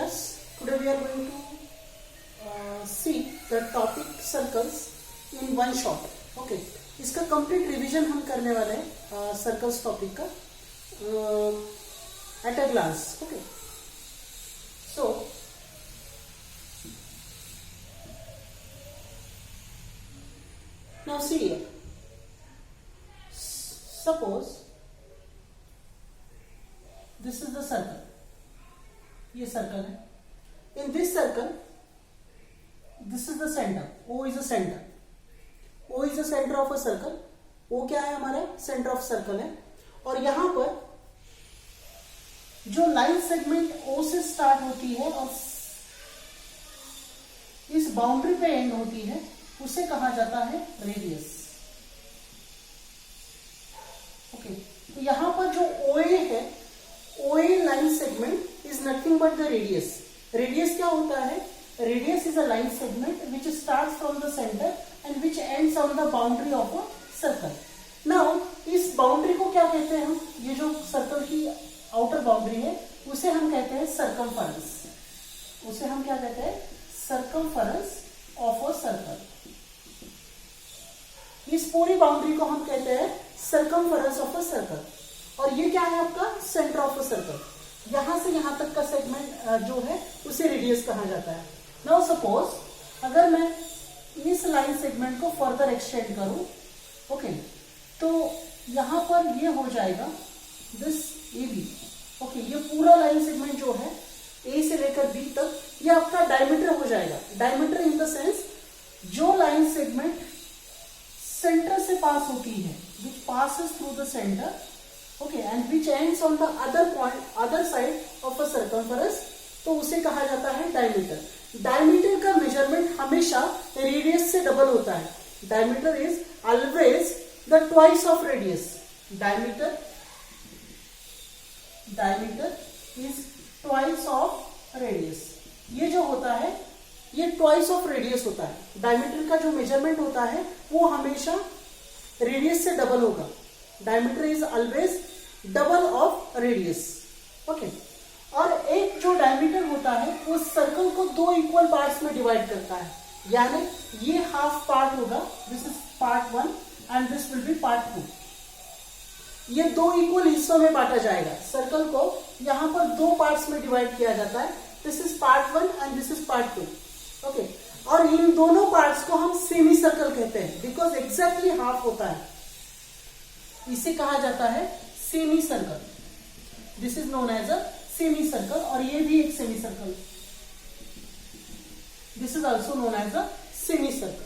class. Today we are going to see the topic circles in one shot. Okay, इसका complete revision हम करने वाले हैं circles topic का at a glance. Okay, so now see here. Suppose this is the circle. ये circle है. In this circle, this is the center. O is the center. O is the center of a circle. O क्या है हमारा center of circle है. और यहां पर जो लाइन सेगमेंट O से स्टार्ट होती है और इस बाउंड्री पे एंड होती है उसे कहा जाता है रेडियस. ओके, तो यहां पर जो OA है, OA line segment is nothing but the radius. Radius क्या होता है? Radius is a line segment which starts from the center and which ends on the boundary of a circle. Now इस boundary को क्या कहते हैं हम? ये जो circle की outer boundary है उसे हम कहते हैं circumference. उसे हम क्या कहते हैं? Circumference of a circle. इस पूरी बाउंड्री को हम कहते हैं circumference of a circle. और ये क्या है आपका सेंटर ऑफ अ सर्कल. यहां से यहां तक का सेगमेंट जो है उसे रेडियस कहा जाता है. नाउ सपोज अगर मैं इस लाइन सेगमेंट को फर्दर एक्सटेंड करूं, ओके, तो यहां पर ये हो जाएगा दिस AB. ओके, ये पूरा लाइन सेगमेंट जो है A से लेकर B तक ये आपका डायमीटर हो जाएगा. डायमीटर इन द सेंस जो लाइन सेगमेंट सेंटर से पास होती है, which passes through the center, okay, and which ends on the other side of a circumference, तो उसे कहा जाता है डायमीटर. डायमीटर का मेजरमेंट हमेशा रेडियस से डबल होता है. Diameter is always the twice of radius. Diameter is twice of radius. ये जो होता है ये ट्वाइस ऑफ रेडियस होता है. डायमीटर का जो मेजरमेंट होता है वो हमेशा रेडियस से डबल होगा. Diameter is always double of radius. Okay, और एक जो डायमीटर होता है वो सर्कल को दो इक्वल पार्ट्स में डिवाइड करता है. यानी ये हाफ पार्ट होगा, this is part 1 and this will be part 2. ये दो इक्वल हिस्सों में बांटा जाएगा. सर्कल को यहां पर दो पार्ट्स में डिवाइड किया जाता है. This is part 1 and this is part 2. Okay, और इन दोनों पार्ट्स को हम सेमी सर्कल कहते हैं बिकॉज एग्जैक्टली हाफ होता है. इसे कहा जाता है semi circle. This is known as a semi circle. और ये भी एक semi circle. This is also known as a semi circle.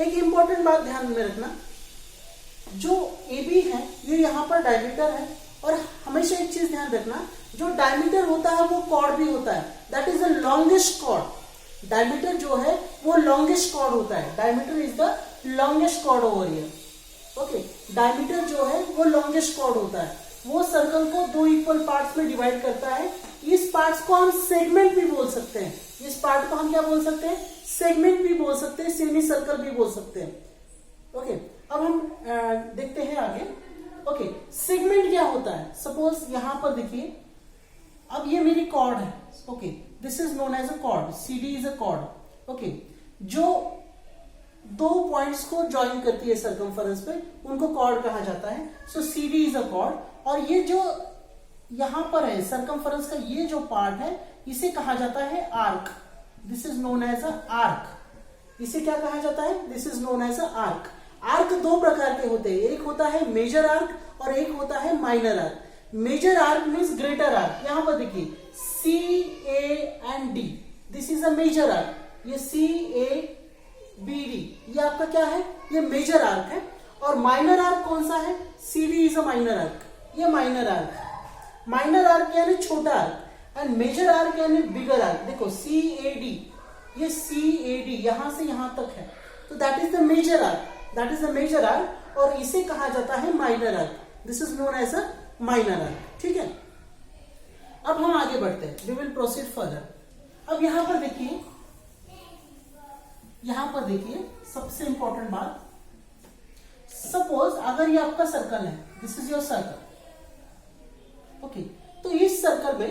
एक इंपॉर्टेंट बात ध्यान में रखना, जो AB है ये यहां पर डायमीटर है. और हमेशा एक चीज ध्यान रखना, जो डायमीटर होता है वो कॉर्ड भी होता है. That is the longest chord. Diameter जो है वो लॉन्गेस्ट कॉर्ड होता है. Diameter is the longest chord over here. Okay, diameter जो है वो लॉन्गेस्ट कॉर्ड होता है. वो सर्कल को दो इक्वल पार्ट्स में डिवाइड करता है. इस पार्ट्स को हम सेगमेंट भी बोल सकते हैं. इस पार्ट को हम क्या बोल सकते हैं? सेगमेंट भी बोल सकते हैं, सेमी सर्कल भी बोल सकते हैं. ओके, अब हम देखते हैं आगे. ओके, सेगमेंट क्या होता है? सपोज यहां पर देखिए, अब ये मेरी कॉर्ड है. Okay, this is known as a chord. CD is a chord. Okay, जो दो पॉइंट्स को ज्वाइन करती है सर्कमफरेंस पे उनको कॉर्ड कहा जाता है. सो CD इज अ कॉर्ड. और ये जो यहां पर है सर्कमफरेंस का ये जो पार्ट है इसे कहा जाता है arc. This is known as a arc. इसे क्या कहा जाता है? This is known as a arc. Arc दो प्रकार के होते हैं. एक होता है मेजर आर्क और एक होता है minor arc. Major arc means greater arc. यहां पर देखिए CA and D. This is a major arc. ये CABD ये आपका क्या है? ये मेजर आर्क है. और माइनर आर्क कौन सा है? CD is a minor arc. ये माइनर आर्क. माइनर आर्क यानी छोटा आर्क एंड मेजर आर्क यानी बिगर आर्क. देखो CAD, ये CAD यहां से यहां तक है, तो that is the major arc. That is the major arc. और इसे कहा जाता है minor arc. This is known as a minor arc. ठीक है, अब हम आगे बढ़ते हैं. We will proceed further. अब यहां पर देखिए सबसे इंपॉर्टेंट बात, सपोज अगर ये आपका सर्कल है, this is your circle. Okay, तो इस सर्कल में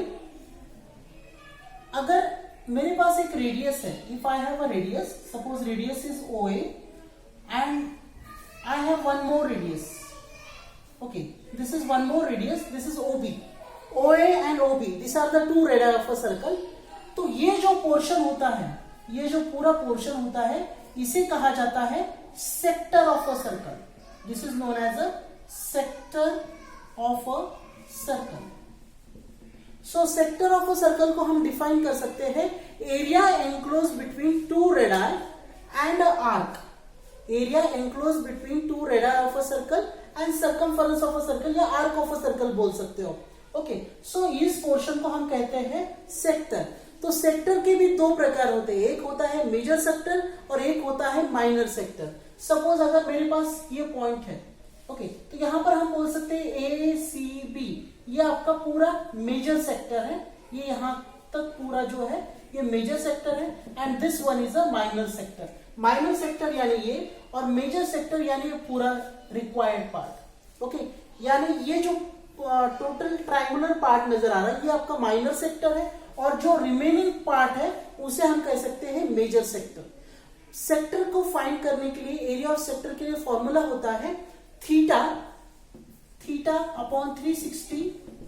मेरे पास एक रेडियस है, if I have a radius, suppose radius is OA and I have one more radius, okay, this is one more radius, this is OB, OA and OB, this are the two radius of a circle. तो ये जो portion होता है, ये जो पूरा portion होता है, इसे कहा जाता है sector of a circle. This is known as a sector of a circle. So sector of a circle को हम डिफाइन कर सकते हैं, area enclose between two radii and arc, area enclose between two radii of a circle and circumference of a circle या arc of a circle बोल सकते हो। Okay, सो इस पोर्शन को हम कहते हैं सेक्टर। तो सेक्टर के भी दो प्रकार होते हैं, एक होता है मेजर सेक्टर और एक होता है माइनर सेक्टर। सपोज अगर मेरे पास ये पॉइंट है, ओके, तो यहां पर हम बोल सकते हैं ACB, ये आपका पूरा मेजर सेक्टर है, ये यहां तक पूरा जो है ये मेजर सेक्टर है, and this one is a minor sector. Minor sector यानी ये, और मेजर सेक्टर यानी ये पूरा रिक्वायर्ड पार्ट। ओके, यानी ये जो टोटल ट्रायंगुलर पार्ट नजर आ रहा है ये आपका माइनर सेक्टर है, और जो रिमेनिंग पार्ट है उसे हम कह सकते हैं मेजर सेक्टर। सेक्टर को फाइंड करने के लिए, एरिया ऑफ सेक्टर के लिए फॉर्मूला होता है theta upon 360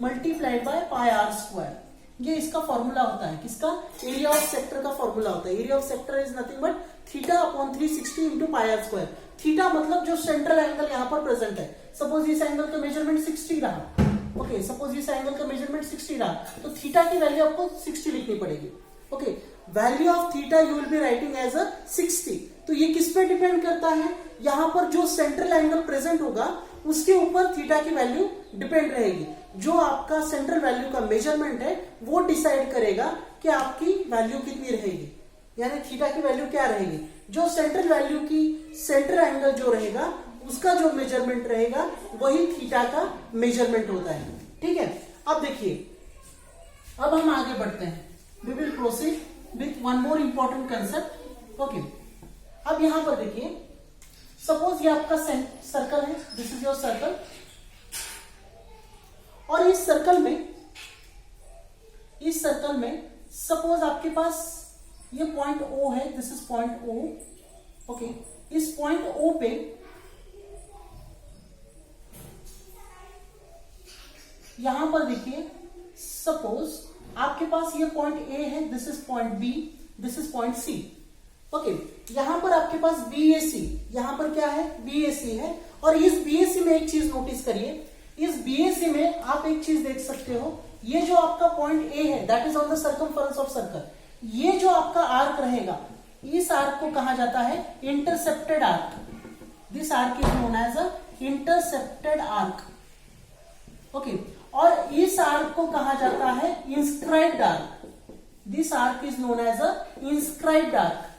multiplied by pi R square. ये इसका फॉर्मूला होता है, किसका? एरिया ऑफ सेक्टर का फॉर्मूला होता है। Area of sector is nothing but theta upon 360 into pi R square. Theta मतलब जो सेंट्रल एंगल यहाँ पर प्रेजेंट है, सपोज इस एंगल का मेजरमेंट 60 रहा, ओके, सपोज इस एंगल का मेजरमेंट 60 रहा, तो थीटा की वैल्यू आपको 60 लिखनी पड़ेगी। Okay, value of theta you will be writing as a 60। तो ये किस पे डिपेंड करता है? यहां पर जो सेंट्रल एंगल प्रेजेंट होगा उसके ऊपर थीटा की वैल्यू डिपेंड रहेगी। जो आपका सेंट्रल वैल्यू का मेजरमेंट है वो डिसाइड करेगा कि आपकी वैल्यू कितनी रहेगी, यानी थीटा की वैल्यू क्या रहेगी। जो सेंट्रल वैल्यू की सेंट्रल एंगल जो रहेगा उसका जो मेजरमेंट रहेगा वही थीटा का मेजरमेंट होता है। ठीक है, अब देखिए, अब हम आगे बढ़ते हैं। We will proceed with one more important concept. Okay, अब यहां पर देखिए, सपोज ये आपका सर्कल है, दिस इज योर सर्कल, और इस सर्कल में सपोज आपके पास ये पॉइंट O है, this is point O। Okay, इस पॉइंट O पे यहां पर देखिए, सपोज आपके पास ये पॉइंट A है, this is point B, this is point C। Okay, यहां पर आपके पास BAC, यहां पर क्या है? BAC है। और इस BAC में एक चीज नोटिस करिए, इस BAC में आप एक चीज देख सकते हो, ये जो आपका पॉइंट A है that is on the circumference of circle. ये जो आपका आर्क रहेगा, इस आर्क को कहा जाता है intercepted arc. This arc is known as a intercepted arc. Okay, और इस आर्क को कहा जाता है inscribed arc. This arc is known as a inscribed arc.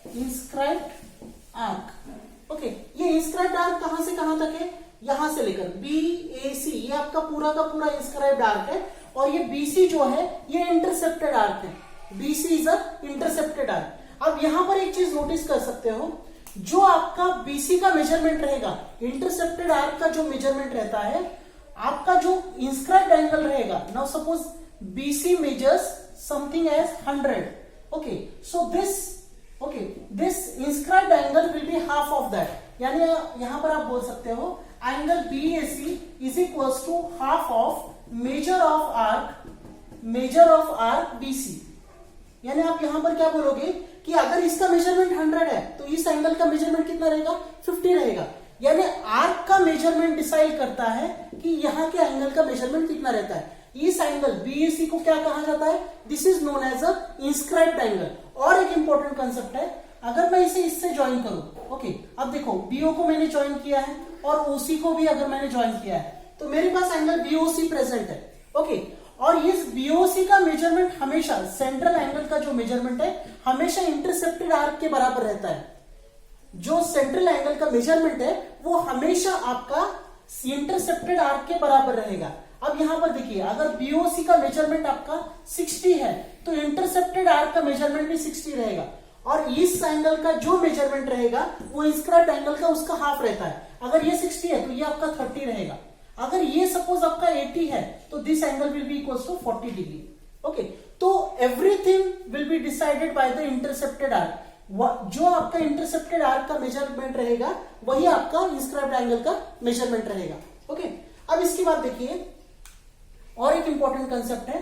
Inscribed arc. Okay, ये इंस्क्राइब्ड आर्क कहां से कहां तक है? यहां से लेकर BAC, ये आपका पूरा का पूरा इंस्क्राइब्ड आर्क है, और ये BC जो है ये इंटरसेप्टेड आर्क है। BC is a intercepted arc. अब यहां पर एक चीज नोटिस कर सकते हो, जो आपका BC का मेजरमेंट रहेगा, इंटरसेप्टेड आर्क का जो मेजरमेंट रहता है, आपका जो इंस्क्राइब्ड एंगल रहेगा, now suppose BC measures something as 100। Okay, so this inscribed angle will be half of that, यानी यहां पर आप बोल सकते हो angle BAC is equal to half of measure of arc BC। यानी आप यहां पर क्या बोलोगे कि अगर इसका मेजरमेंट 100 है तो इस एंगल का मेजरमेंट कितना रहेगा? 50 रहेगा। यानी आर्क का मेजरमेंट डिसाइड करता है कि यहां के एंगल का मेजरमेंट कितना रहता है। इस एंगल BAC को क्या कहा जाता है? This is known as a inscribed angle. और एक इंपॉर्टेंट कंसेप्ट है, अगर मैं इसे इससे ज्वाइन करूं, ओके, अब देखो BO को मैंने ज्वाइन किया है और OC को भी अगर मैंने ज्वाइन किया है, तो मेरे पास एंगल BOC प्रेजेंट है। ओके, और इस BOC का मेजरमेंट हमेशा, सेंट्रल एंगल का जो मेजरमेंट है हमेशा इंटरसेप्टेड आर्क के बराबर रहता है। जो सेंट्रल एंगल का मेजरमेंट है वो हमेशा आपका इंटरसेप्टेड आर्क के बराबर रहेगा। अब यहां पर देखिए, अगर BOC का मेजरमेंट आपका 60 है तो इंटरसेप्टेड आर्क का मेजरमेंट भी 60 रहेगा, और इस एंगल का जो मेजरमेंट रहेगा वो इंस्क्राइब्ड एंगल का उसका हाफ रहता है। अगर ये 60 है तो ये आपका 30 रहेगा। अगर ये सपोज आपका 80 है तो this angle will be equal to 40 degree. Okay, तो everything will be decided by the intercepted arc. जो आपका इंटरसेप्टेड आर्क का मेजरमेंट रहेगा वही आपका इंस्क्राइब्ड एंगल का मेजरमेंट रहेगा। ओके, अब इसके बाद देखिए और एक इंपॉर्टेंट कंसेप्ट है,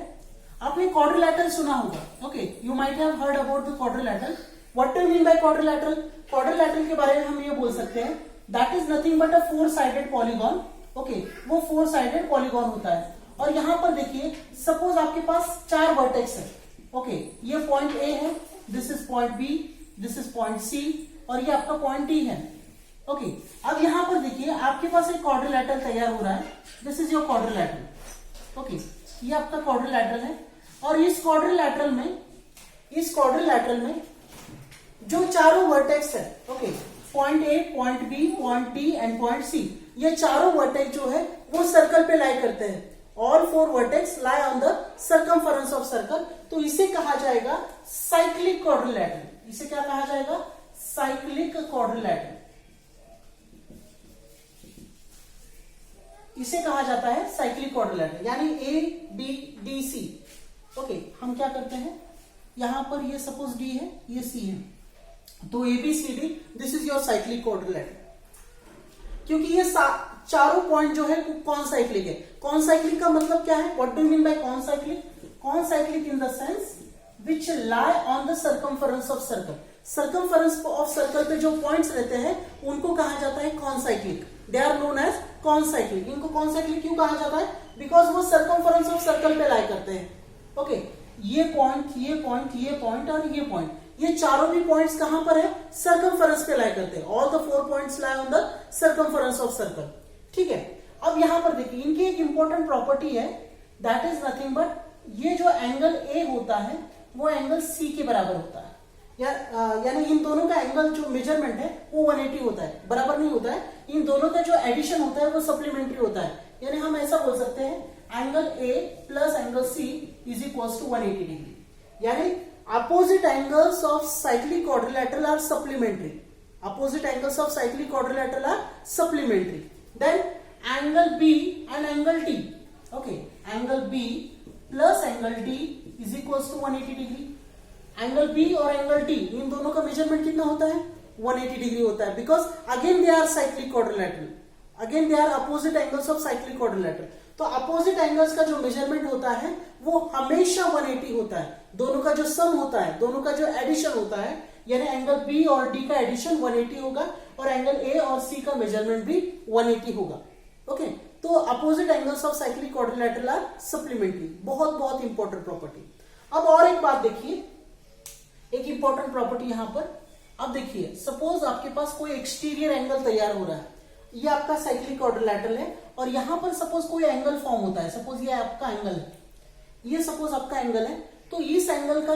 आपने क्वाड्रिलैटरल सुना होगा। Okay, you might have heard about the quadrilateral. What do you mean bye quadrilateral? Quadrilateral के बारे में हम ये बोल सकते हैं that is nothing but a 4 sided polygon. Okay, वो 4 साइडेड पॉलीगॉन होता है। और यहां पर देखिए सपोज आपके पास 4 वर्टेक्स है। ओके, ये पॉइंट ए है, this is point B, this is point C और ये आपका पॉइंट डी है। ओके, अब यहां पर देखिए आपके पास एक क्वाड्रिलैटरल तैयार हो रहा है। This is your quadrilateral. Okay, ये आपका क्वाड्रिलैटरल है और इस क्वाड्रिलैटरल में जो चारों वर्टेक्स है, okay, point A, point B, point D and point C, ये चारों वर्टेक्स जो है वो सर्कल पे लाई करते हैं। All 4 vertex lie on the circumference of circle. तो इसे कहा जाएगा साइक्लिक क्वाड्रिलैटरल। इसे क्या कहा जाएगा? Cyclic quadrilateral. इसे कहा जाता है साइक्लिक क्वाड्रिलैटरल, यानी A B D C. Okay, हम क्या करते हैं, यहां पर ये सपोज डी है, ये सी है, तो A B C D, this is your cyclic quadrilateral. क्योंकि ये चारों पॉइंट जो है कौन साइक्लिक है। कौन साइक्लिक का मतलब क्या है? What do you mean bye कौन साइक्लिक? कौन cyclic in the sense which lie on the circumference of circle. Circumference of circle पे जो पॉइंट्स रहते हैं उनको कहा जाता है concyclic. They are known as concyclic. इनको कौन साइक्लिक क्यों कहा जाता है? बिकॉज वो सर्कमफरेंस ऑफ सर्कल पे लाई करते हैं। ओके, ये पॉइंट, ये पॉइंट, ये पॉइंट और ये पॉइंट, ये चारों भी पॉइंट्स कहां पर है? सर्कमफरेंस पे लाई करते हैं। All the 4 points lie on the circumference of circle. ठीक है, अब यहां पर देखिए इनकी एक इंपॉर्टेंट प्रॉपर्टी है, दैट इज नथिंग बट ये जो एंगल ए होता है वो एंगल सी के बराबर होता है। यानी इन दोनों का एंगल जो मेजरमेंट है वो 180 होता है, बराबर नहीं होता है। इन दोनों का जो एडिशन होता है वो सप्लीमेंट्री होता है। यानी हम ऐसा बोल सकते हैं angle A plus angle C is equal to 180 degree. यानी opposite angles of cyclic quadrilateral are supplementary. Opposite angles of cyclic quadrilateral are supplementary. Then angle B and angle D. Okay, angle B plus angle D is equals to 180 degree. Angle B और angle D इन दोनों का measurement कितना होता है? 180 degree होता है, because again they are cyclic quadrilateral. Again they are opposite angles of cyclic quadrilateral. तो opposite angles का जो मेजरमेंट होता है वो हमेशा 180 होता है। दोनों का जो सम होता है, दोनों का जो एडिशन होता है, यानी एंगल बी और डी का एडिशन 180 होगा और एंगल ए और सी का मेजरमेंट भी 180 होगा। ओके, तो opposite angles of cyclic quadrilateral are supplementary. बहुत बहुत इंपॉर्टेंट प्रॉपर्टी। अब और एक बात देखिए, एक इंपॉर्टेंट प्रॉपर्टी यहां पर। अब देखिए सपोज आपके पास कोई एक्सटीरियर एंगल तैयार हो रहा है, ये आपका साइक्लिक क्वाड्रिलैटरल है और यहां पर सपोज कोई एंगल फॉर्म होता है। सपोज ये आपका एंगल है, ये सपोज आपका एंगल है, तो इस एंगल का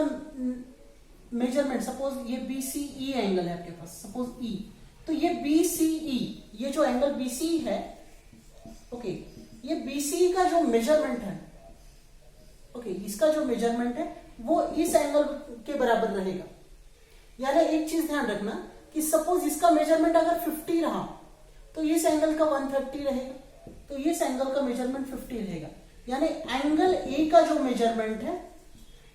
मेजरमेंट, सपोज ये BCE एंगल है आपके पास, सपोज E, तो ये BCE, ये जो एंगल BCE है, ओके, ये BCE का जो मेजरमेंट है, ओके, इसका जो मेजरमेंट है वो इस एंगल के बराबर रहेगा। यानी एक चीज ध्यान रखना कि सपोज इसका मेजरमेंट अगर 50 रहा तो इस एंगल का 130 रहेगा, तो इस एंगल का मेजरमेंट 50 रहेगा। यानी एंगल ए का जो मेजरमेंट है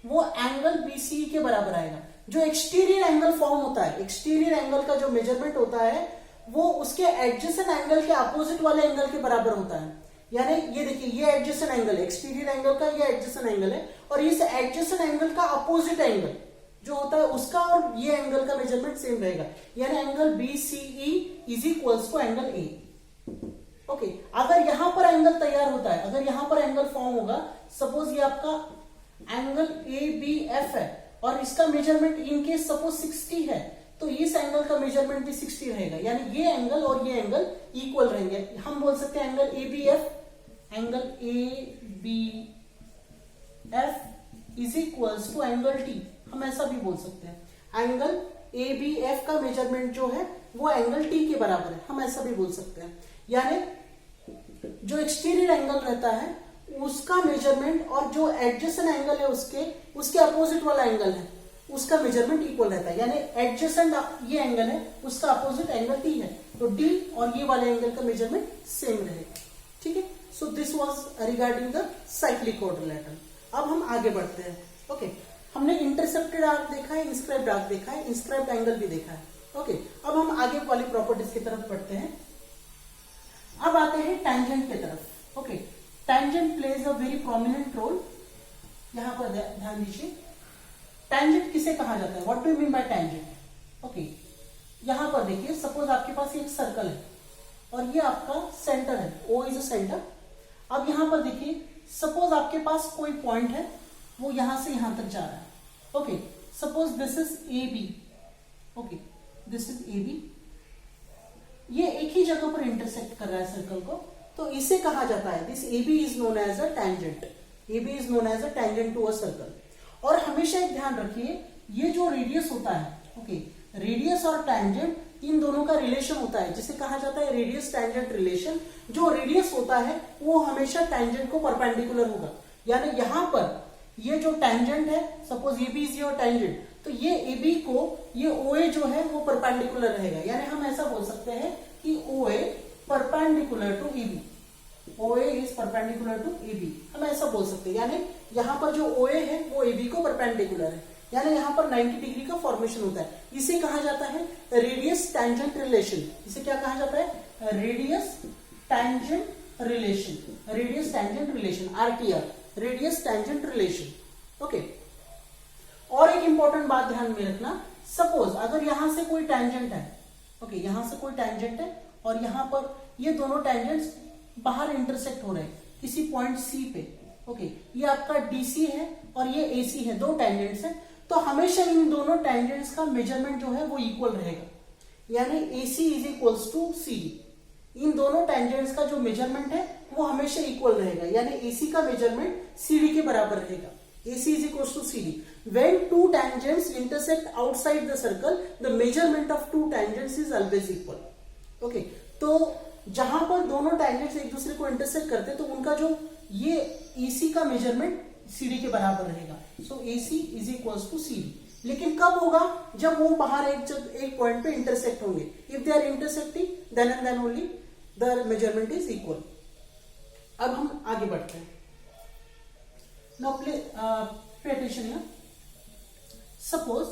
वो एंगल BCE के बराबर आएगा। जो एक्सटीरियर एंगल फॉर्म होता है, एक्सटीरियर एंगल का जो मेजरमेंट होता है वो उसके एडजेसेंट एंगल के अपोजिट वाले एंगल के बराबर होता है। यानी ये देखिए, ये एडजेसेंट एंगल, एक्सटीरियर एंगल का ये एडजेसेंट एंगल है और इस एडजेसेंट एंगल का अपोजिट एंगल जो होता है उसका और ये एंगल का मेजरमेंट सेम रहेगा। यानी angle BCE is equals to angle A। Okay, अगर यहां पर एंगल तैयार होता है, अगर यहां पर एंगल फॉर्म होगा, सपोज ये आपका एंगल ABF है और इसका मेजरमेंट इनकेस सपोज 60 है, तो इस एंगल का मेजरमेंट भी 60 रहेगा। यानी ये एंगल और ये एंगल इक्वल रहेंगे। हम बोल सकते हैं angle ABF, angle ABF is equals to angle T। हम ऐसा भी बोल सकते हैं एंगल ABF का मेजरमेंट जो है वो एंगल T के बराबर है, हम ऐसा भी बोल सकते हैं। यानी जो एक्सटीरियर एंगल रहता है उसका मेजरमेंट और जो एडजेसेंट एंगल है उसके अपोजिट वाला एंगल है उसका मेजरमेंट इक्वल रहता है। यानी एडजेसेंट ये एंगल है उसका अपोजिट एंगल T है, तो D और ये वाले एंगल का मेजरमेंट सेम रहेगा। ठीक है, so this was regarding the cyclic quadrilateral. अब हम आगे बढ़ते हैं। ओके, हमने इंटरसेप्टेड आर्क देखा है, इंस्क्राइब्ड आर्क देखा है, इंस्क्राइब्ड एंगल भी देखा है। ओके, अब हम आगे वाली प्रॉपर्टीज की तरफ बढ़ते हैं। अब आते हैं टैंजेंट की तरफ। Okay, tangent plays a very prominent role. यहां पर ध्यान दीजिए, टैंजेंट किसे कहा जाता है, what do you mean by tangent. Okay, यहां पर देखिए, सपोज आपके पास एक सर्कल है और ये आपका सेंटर है, O इज अ सेंटर। अब यहां पर देखिए, सपोज आपके पास कोई पॉइंट है, वो यहां से यहां तक जा रहा है। Okay, suppose this is A B. Okay, this is A B, ये एक ही जगह पर इंटरसेक्ट कर रहा है सर्कल को, तो इसे कहा जाता है, this A B is known as a tangent. A B is known as a tangent to a circle. और हमेशा एक ध्यान रखिए, ये जो रेडियस होता है, ओके, रेडियस और टैंजेंट इन दोनों का रिलेशन होता है, जिसे कहा जाता है रेडियस टैंजेंट रिलेशन। जो रेडियस होता है वो हमेशा टैंजेंट को परपेंडिकुलर होगा, यानी यहां पर ये जो टैंजेंट है, suppose A B is your tangent, तो ये ए बी को ये ओ ए जो है वो परपेंडिकुलर रहेगा, यानी हम ऐसा बोल सकते हैं कि O A perpendicular to A B. O A is perpendicular to A B, हम ऐसा बोल सकते हैं, यानी यहां पर जो ओ ए है वो ए बी को परपेंडिकुलर है, यानी यहां पर 90 डिग्री का फॉर्मेशन होता है। इसे कहा जाता है रेडियस टैंजेंट रिलेशन। इसे क्या कहा जाता है, radius tangent relation, radius tangent relation, RTR, radius tangent relation. Okay, और एक इंपॉर्टेंट बात ध्यान में रखना, सपोज अगर यहां से कोई टैंजेंट है, ओके, यहां से कोई टैंजेंट है और यहां पर ये दोनों टैंजेंट्स बाहर इंटरसेक्ट हो रहे हैं किसी पॉइंट सी पे। ओके, ये आपका डीसी है और ये एसी है, दो टैंजेंट्स हैं, तो हमेशा इन दोनों टैंजेंट्स का मेजरमेंट जो है वो इक्वल रहेगा, यानी AC is equals to CD। इन दोनों टैंजेंट्स का जो मेजरमेंट है वो हमेशा इक्वल रहेगा, यानी AC का मेजरमेंट CD के बराबर रहेगा। AC is equals to CD. When two tangents intersect outside the circle, the measurement of two tangents is always equal. Okay, तो जहां पर दोनों टैंजेंट्स एक दूसरे को इंटरसेक्ट करते हैं तो उनका जो ये AC का मेजरमेंट CD के बराबर रहेगा। सो AC is equals to CD. लेकिन कब होगा, जब वो बाहर एक पॉइंट पे इंटरसेक्ट होंगे। If they are intersecting, then and then only the measurement is equal. अब हम आगे बढ़ते हैं। Now pay attention here. Suppose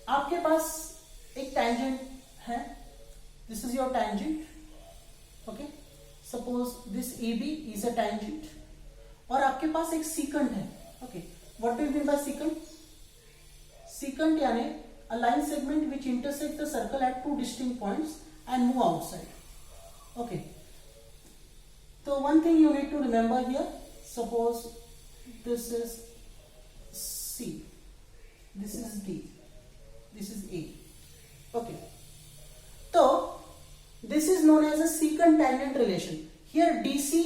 आपके पास एक टैंजेंट है, this is your tangent. Okay, suppose this AB is a tangent और आपके पास एक सीकेंट है। Okay, what do you mean by secant? Secant यानी a line segment which intersect the circle at two distinct points and move outside. Okay, so one thing you need to remember here, suppose this is C, this is D, this is A. Okay, so this is known as a secant tangent relation. Here DC,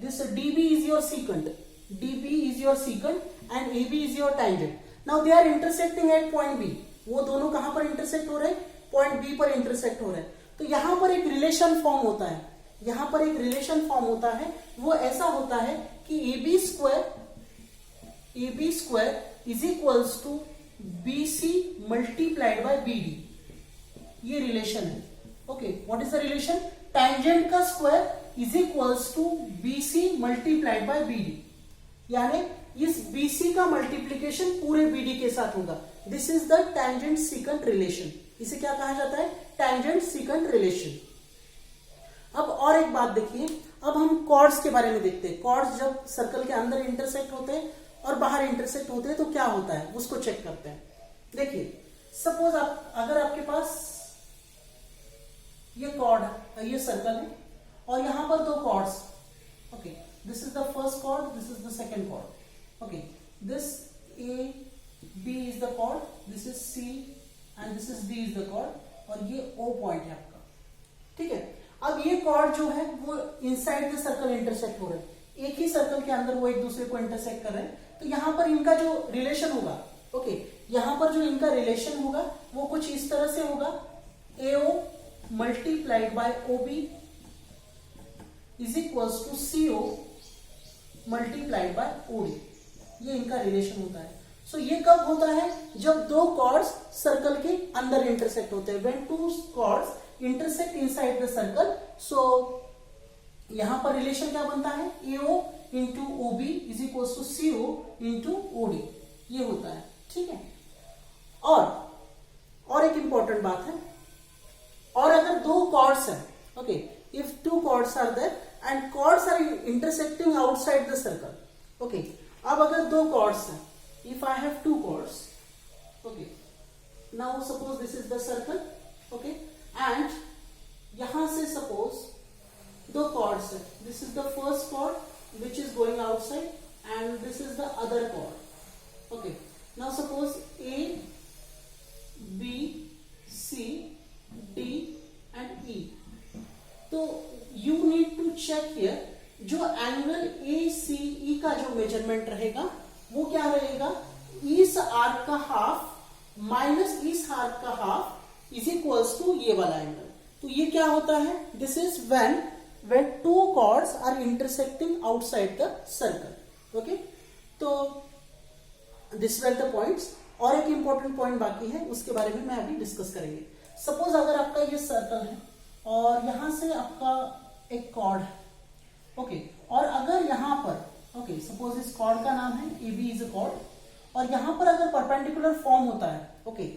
this DB is your secant, DB is your secant and AB is your tangent. Now they are intersecting at point B. वो दोनों कहां पर intersect हो रहे हैं, point B पर intersect हो रहे हैं। तो यहां पर एक रिलेशन फॉर्म होता है, यहां पर एक रिलेशन फॉर्म होता है, वो ऐसा होता है कि AB square is equals to BC multiplied by BD, ये रिलेशन है। Okay, what is the relation? Tangent का square is equals to BC multiplied by BD, यानी इस BC का मल्टीप्लीकेशन पूरे BD के साथ होगा। This is the tangent secant relation. इसे क्या कहा जाता है? Tangent secant relation. अब और एक बात देखिए, अब हम कॉर्ड्स के बारे में देखते हैं। कॉर्ड्स जब सर्कल के अंदर इंटरसेक्ट होते हैं और बाहर इंटरसेक्ट होते हैं तो क्या होता है, उसको चेक करते हैं। देखिए, सपोज अगर आपके पास ये कॉर्ड, ये सर्कल है और यहां पर दो chords. Okay, this is the first chord, this is the second chord. Okay, this AB is the chord, this is C and this is D is the chord और ये O पॉइंट है आपका। ठीक है, अब ये कॉर्ड जो है वो इनसाइड द सर्कल इंटरसेक्ट हो रहे हैं, एक ही सर्कल के अंदर वो एक दूसरे को इंटरसेक्ट कर रहे हैं। तो यहां पर इनका जो रिलेशन होगा, ओके, यहां पर जो इनका रिलेशन होगा वो कुछ इस तरह से होगा, AO multiplied by OB is equals to CO multiplied by OD, ये इनका रिलेशन होता है। सो ये कब होता है? जब दो कॉर्ड्स सर्कल के अंदर इंटरसेक्ट होते हैं। When two chords intersect inside the circle, so यहां पर रिलेशन क्या बनता है, AO into OB is equal to CO into OD, ये होता है, ठीक है। और एक इंपॉर्टेंट बात है, और अगर दो कॉर्ड्स हैं, okay, if two chords are there and chords are intersecting outside the circle, okay, अब अगर दो कॉर्ड्स हैं, if I have two chords, okay, now suppose this is the circle, okay, and यहां से सपोज दो कॉर्ड्स है, this is the first chord which is going outside and this is the other chord, okay, now suppose A, B, C, D and E, तो you need to check here, जो angle ACE का जो measurement रहेगा वो क्या रहेगा, इस arc का हाफ माइनस इस आर्क का हाफ इज इक्वल्स टू ये वाला एंगल। तो ये क्या होता है, this is when two chords are intersecting outside the circle, okay, तो दिस वर द पॉइंट्स। और एक इंपॉर्टेंट पॉइंट बाकी है, उसके बारे में मैं अभी डिस्कस करेंगे। सपोज अगर आपका ये सर्कल है और यहां से आपका एक कॉर्ड है, ओके, और अगर यहां पर, ओके, सपोज इस कॉर्ड का नाम है AB इज अ कॉर्ड, और यहां पर अगर परपेंडिकुलर फॉर्म होता है, okay,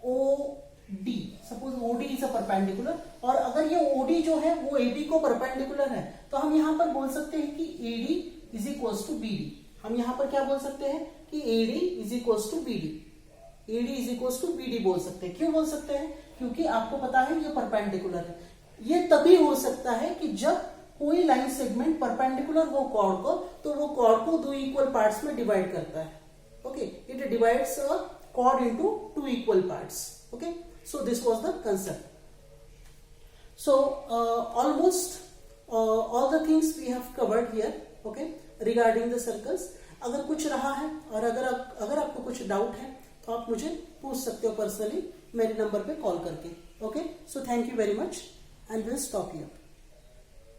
OD, suppose OD is a perpendicular, और अगर ये OD जो है वो AB को परपेंडिकुलर है, तो हम यहां पर बोल सकते हैं कि AD is equals to BD। हम यहां पर क्या बोल सकते हैं कि AD is equals to BD, AD is equals to BD बोल सकते हैं। क्यों बोल सकते हैं, क्योंकि आपको पता है ये परपेंडिकुलर है। ये तभी हो सकता है कि जब कोई लाइन सेगमेंट परपेंडिकुलर हो कॉर्ड को, तो वो कॉर्ड को दो इक्वल पार्ट्स में डिवाइड करता है, okay, it divides a cord into two equal parts, okay, so this was the concept. So almost all the things we have covered here, okay, regarding the circles। अगर कुछ रहा है और अगर आपको कुछ डाउट है तो आप मुझे पूछ सकते हो पर्सनली मेरे नंबर पे कॉल करके, okay. So thank you very much and will stop here.